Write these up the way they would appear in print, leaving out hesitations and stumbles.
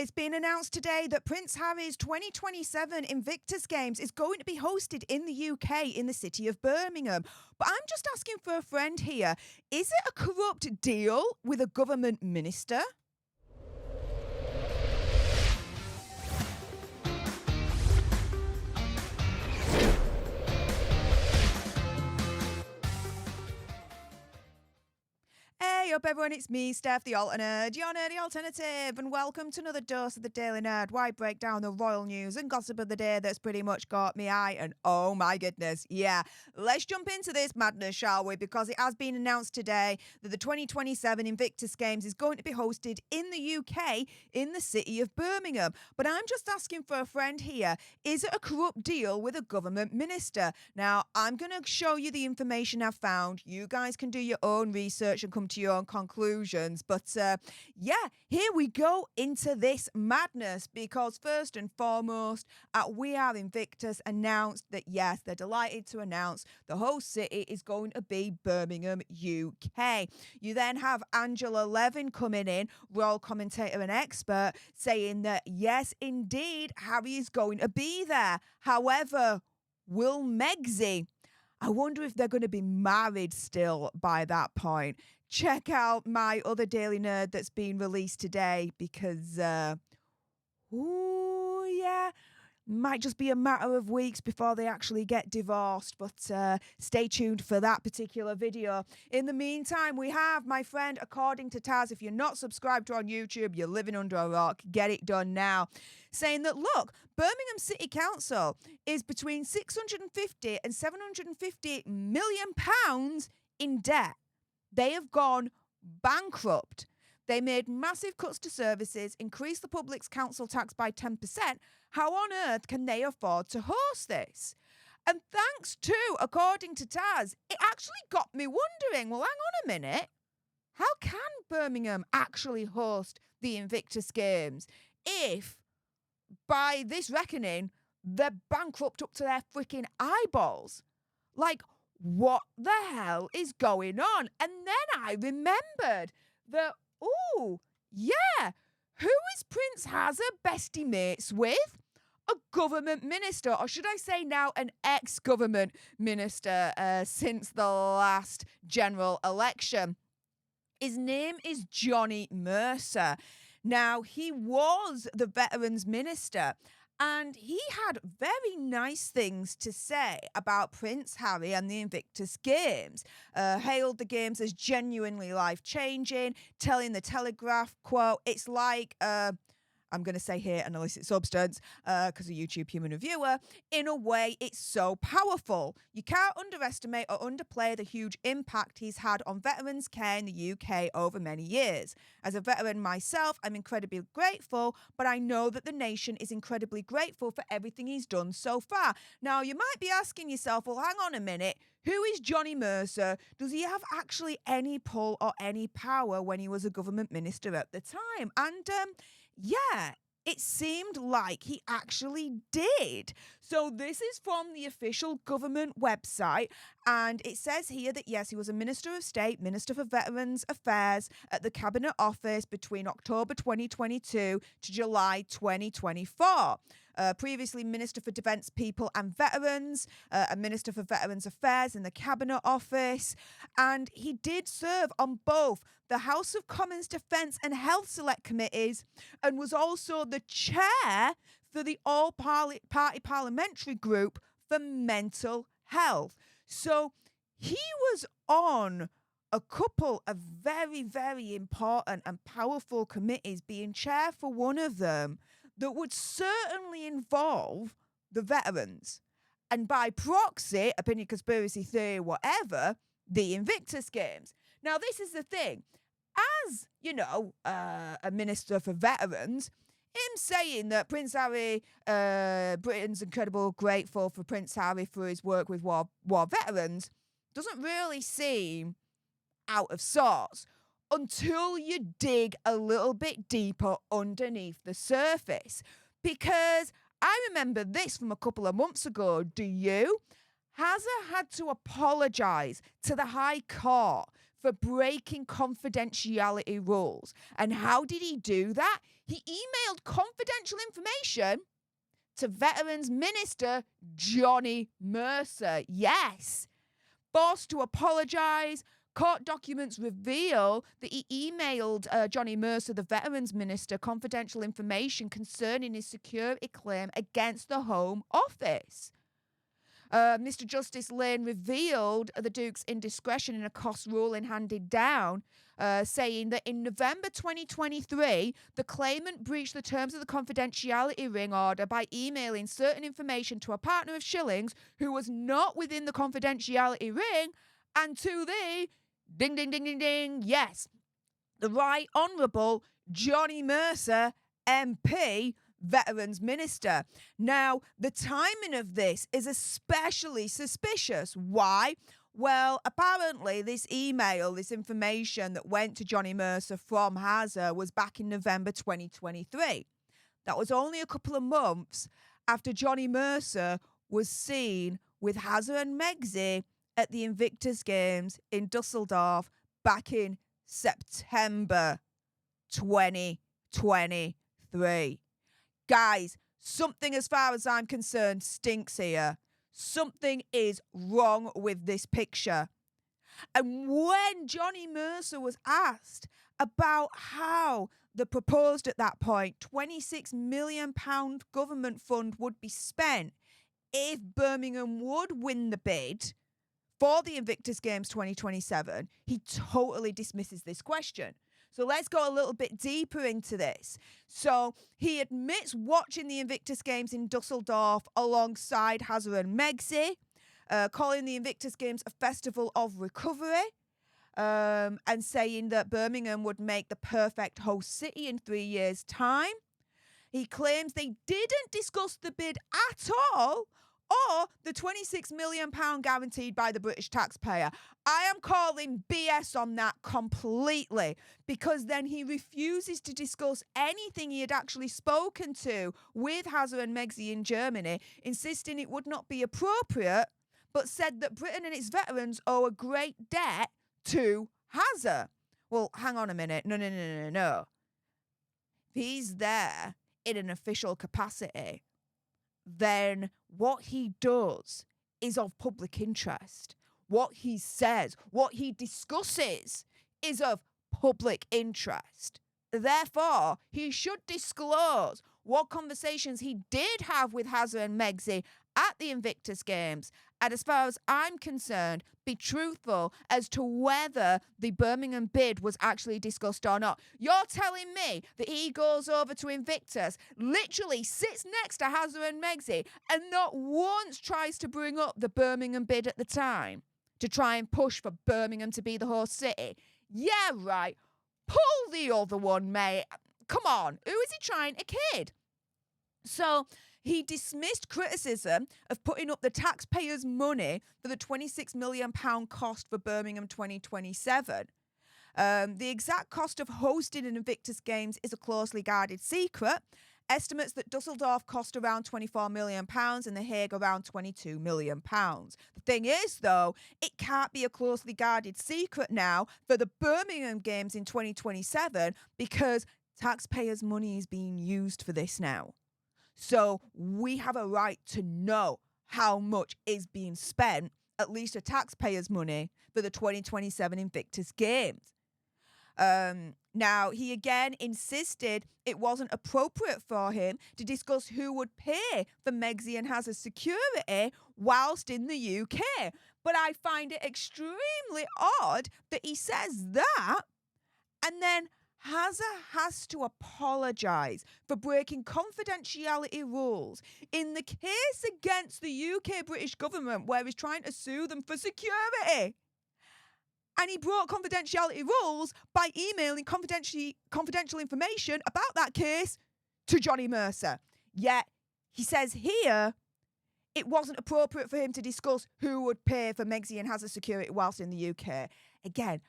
It's been announced today that Prince Harry's 2027 Invictus Games is going to be hosted in the UK in the city of Birmingham. But I'm just asking for a friend here. Is it a corrupt deal with a government minister? Hey up everyone, it's me, Stef The Alter Nerd, your nerdy alternative, and welcome to another dose of the Daily Nerd, where I break down the royal news and gossip of the day that's pretty much caught me eye, and oh my goodness, yeah. Let's jump into this madness, shall we, because it has been announced today that the 2027 Invictus Games is going to be hosted in the UK in the city of Birmingham. But I'm just asking for a friend here, is it a corrupt deal with a government minister? Now, I'm going to show you the information I've found. You guys can do your own research and come to your own conclusions, but yeah, here we go into this madness, because first and foremost, We Are Invictus announced that yes, they're delighted to announce the host city is going to be Birmingham, UK. You then have Angela Levin coming in, royal commentator and expert, saying that yes, indeed, Harry is going to be there. However, will Megsy? I wonder if they're going to be married still by that point. Check out my other Daily Nerd that's been released today, because, might just be a matter of weeks before they actually get divorced, but stay tuned for that particular video. In the meantime, we have my friend According to Taz. If you're not subscribed to on YouTube, you're living under a rock. Get it done now. Saying that, look, Birmingham City Council is between 650 and 750 million pounds in debt. They have gone bankrupt. They made massive cuts to services, increased the public's council tax by 10%. How on earth can they afford to host this? And thanks to According to Taz, it actually got me wondering, well, hang on a minute. How can Birmingham actually host the Invictus Games if, by this reckoning, they're bankrupt up to their freaking eyeballs? Like, what the hell is going on? And then I remembered that, oh, yeah, who is Prince Hazard bestie mates with? A government minister, or should I say now an ex-government minister since the last general election. His name is Johnny Mercer. Now, he was the Veterans Minister, and he had very nice things to say about Prince Harry and the Invictus Games. Hailed the games as genuinely life-changing, telling the Telegraph, quote, it's like, I'm going to say here an illicit substance because a YouTube human reviewer, in a way it's so powerful. You can't underestimate or underplay the huge impact he's had on veterans care in the UK over many years. As a veteran myself, I'm incredibly grateful, but I know that the nation is incredibly grateful for everything he's done so far. Now, you might be asking yourself, well, hang on a minute, who is Johnny Mercer? Does he have actually any pull or any power when he was a government minister at the time? And yeah, it seemed like he actually did. So this is from the official government website, and it says here that, yes, he was a Minister of State, Minister for Veterans Affairs at the Cabinet Office between October 2022 to July 2024. Previously Minister for Defence, People and Veterans, a Minister for Veterans Affairs in the Cabinet Office, and he did serve on both the House of Commons Defence and Health Select Committees, and was also the chair for the All-Party Parliamentary Group for Mental Health. So he was on a couple of very, very important and powerful committees, being chair for one of them that would certainly involve the veterans. And by proxy, opinion, conspiracy theory, whatever, the Invictus Games. Now, this is the thing. As, you know, a minister for veterans, him saying that Prince Harry, Britain's incredibly grateful for Prince Harry for his work with war veterans, doesn't really seem out of sorts until you dig a little bit deeper underneath the surface. Because I remember this from a couple of months ago. Do you? Hazard had to apologise to the High Court for breaking confidentiality rules. And how did he do that? He emailed confidential information to Veterans Minister Johnny Mercer. Yes. Forced to apologise. Court documents reveal that he emailed Johnny Mercer, the Veterans Minister, confidential information concerning his security claim against the Home Office. Mr. Justice Lane revealed the Duke's indiscretion in a cost ruling handed down, saying that in November 2023, the claimant breached the terms of the confidentiality ring order by emailing certain information to a partner of Schilling's who was not within the confidentiality ring, and to the ding, ding, ding, ding, ding, yes, the Right Honourable Johnny Mercer, MP, Veterans Minister. Now, the timing of this is especially suspicious. Why? Well, apparently this email, this information that went to Johnny Mercer from Hazza was back in November 2023. That was only a couple of months after Johnny Mercer was seen with Hazza and Megzi at the Invictus Games in Dusseldorf back in September 2023. Guys, something as far as I'm concerned stinks here. Something is wrong with this picture. And when Johnny Mercer was asked about how the proposed at that point £26 million government fund would be spent if Birmingham would win the bid for the Invictus Games 2027, he totally dismisses this question. So let's go a little bit deeper into this. So he admits watching the Invictus Games in Dusseldorf alongside Hazza and Megzi, calling the Invictus Games a festival of recovery, and saying that Birmingham would make the perfect host city in 3 years' time. He claims they didn't discuss the bid at all, or the £26 million guaranteed by the British taxpayer. I am calling BS on that completely, because then he refuses to discuss anything he had actually spoken to with Hazza and Megzi in Germany, insisting it would not be appropriate, but said that Britain and its veterans owe a great debt to Hazza. Well, hang on a minute. No. If he's there in an official capacity, then what he does is of public interest. What he says, what he discusses is of public interest. Therefore, he should disclose what conversations he did have with Hazza and Megzi at the Invictus Games, and as far as I'm concerned, be truthful as to whether the Birmingham bid was actually discussed or not. You're telling me that he goes over to Invictus, literally sits next to Hazza and Megzi, and not once tries to bring up the Birmingham bid at the time to try and push for Birmingham to be the host city? Yeah, right. Pull the other one, mate. Come on. Who is he trying to kid? So he dismissed criticism of putting up the taxpayers' money for the £26 million cost for Birmingham 2027. The exact cost of hosting an Invictus Games is a closely guarded secret. Estimates that Dusseldorf cost around £24 million and The Hague around £22 million. The thing is, though, it can't be a closely guarded secret now for the Birmingham Games in 2027 because taxpayers' money is being used for this now. So we have a right to know how much is being spent, at least of taxpayers' money, for the 2027 Invictus Games. Now, he again insisted it wasn't appropriate for him to discuss who would pay for Megzi and Hazza's security whilst in the UK. But I find it extremely odd that he says that, and then Hazza has to apologise for breaking confidentiality rules in the case against the UK British government where he's trying to sue them for security. And he broke confidentiality rules by emailing confidential information about that case to Johnny Mercer. Yet, he says here, it wasn't appropriate for him to discuss who would pay for Megzi and Hazza's security whilst in the UK. Again,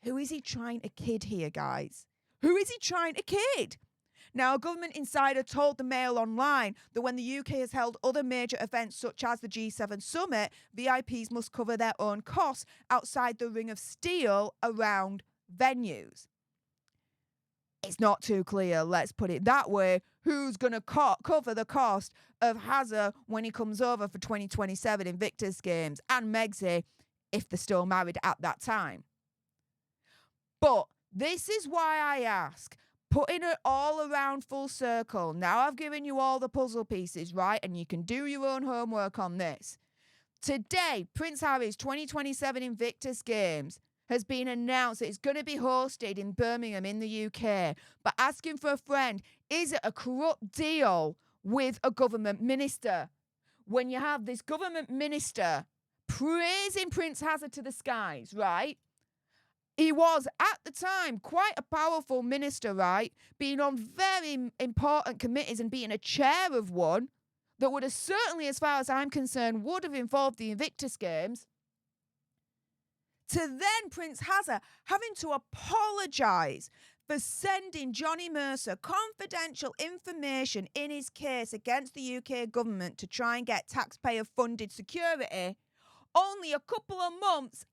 who is he trying to kid here, guys? Who is he trying to kid? Now, a government insider told the Mail Online that when the UK has held other major events such as the G7 summit, VIPs must cover their own costs outside the ring of steel around venues. It's not too clear, let's put it that way, who's going to cover the cost of Hazza when he comes over for 2027 Invictus Games, and Megxie if they're still married at that time. But this is why I ask, putting it all around full circle, now I've given you all the puzzle pieces, right? And you can do your own homework on this. Today, Prince Harry's 2027 Invictus Games has been announced that it's going to be hosted in Birmingham in the UK. But asking for a friend, is it a corrupt deal with a government minister? When you have this government minister praising Prince Hazza to the skies, right? He was, at the time, quite a powerful minister, right? Being on very important committees and being a chair of one that would have certainly, as far as I'm concerned, would have involved the Invictus Games. To then Prince Hazza having to apologise for sending Johnny Mercer confidential information in his case against the UK government to try and get taxpayer-funded security only a couple of months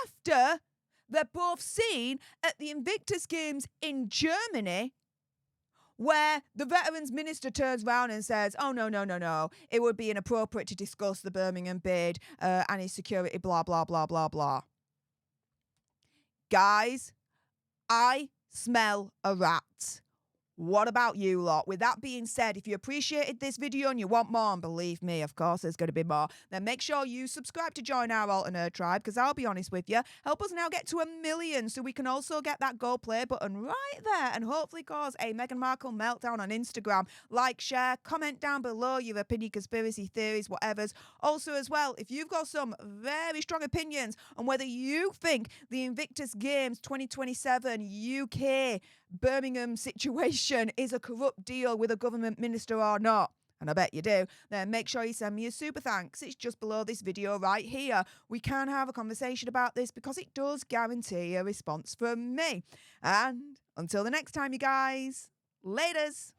after they're both seen at the Invictus Games in Germany, where the Veterans Minister turns round and says, oh, no, it would be inappropriate to discuss the Birmingham bid and his security, blah, blah, blah, blah, blah. Guys, I smell a rat. What about you lot? With that being said, if you appreciated this video and you want more, and believe me, of course, there's going to be more, then make sure you subscribe to join our Alter Nerd tribe, because I'll be honest with you, help us now get to 1 million so we can also get that go play button right there and hopefully cause a Meghan Markle meltdown on Instagram. Like, share, comment down below your opinion, conspiracy theories, whatever's. Also, as well, if you've got some very strong opinions on whether you think the Invictus Games 2027 UK Birmingham situation is a corrupt deal with a government minister or not, and I bet you do, then make sure you send me a super thanks. It's just below this video right here. We can have a conversation about this because it does guarantee a response from me. And until the next time, you guys, laters.